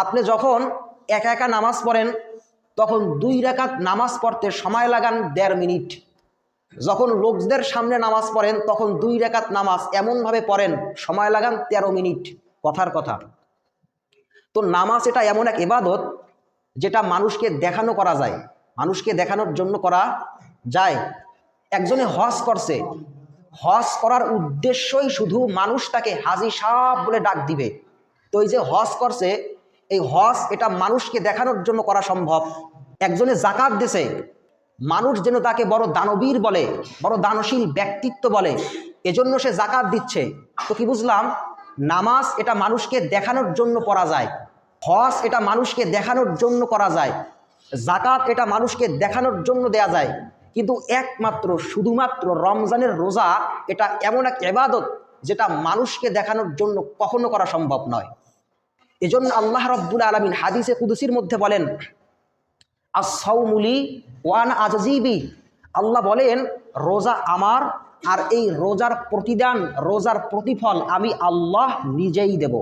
আপনি যখন একা একা নামাজ পড়েন তখন 2 রাকাত নামাজ পড়তে সময় লাগান 1.5 মিনিট। যখন লোকদের সামনে নামাজ পড়েন তখন 2 রাকাত নামাজ এমনভাবে পড়েন সময় লাগান 13 মিনিট। কথার কথা। তো নামাজ এটা এমন এক ইবাদত যেটা মানুষকে দেখানো করা যায়, মানুষকে দেখানোর জন্য করা যায়। একজনে হজ করছে, হজ করার উদ্দেশ্যই শুধু মানুষ তাকে হাজী সাহেব বলে ডাক দিবে। তো এই যে হজ করছে, এই হজ এটা মানুষকে দেখানোর জন্য করা সম্ভব। একজনে জাকাত দিছে, মানুষ যেন তাকে বড় দানবীর বলে, বড় দানশীল ব্যক্তিত্ব বলে, এজন্য সে জাকাত দিচ্ছে। তো কি বুঝলাম? নামাজ এটা মানুষকে দেখানোর জন্য পড়া যায়, হজ এটা মানুষকে দেখানোর জন্য করা যায়, জাকাত এটা মানুষকে দেখানোর জন্য দেয়া যায়। কিন্তু একমাত্র শুধুমাত্র রমজানের রোজা এটা এমন এক ইবাদত যেটা মানুষকে দেখানোর জন্য কখনো করা সম্ভব নয়। এজন্য আল্লাহ রাব্বুল আলামিন হাদিসে কুদসির মধ্যে বলেন, আস-সাওমুলি ওয়া আনা আজজিবি। আল্লাহ বলেন রোজা আমার, আর এই রোজার প্রতিদান, রোজার প্রতিফল আমি আল্লাহ নিজেই দেব।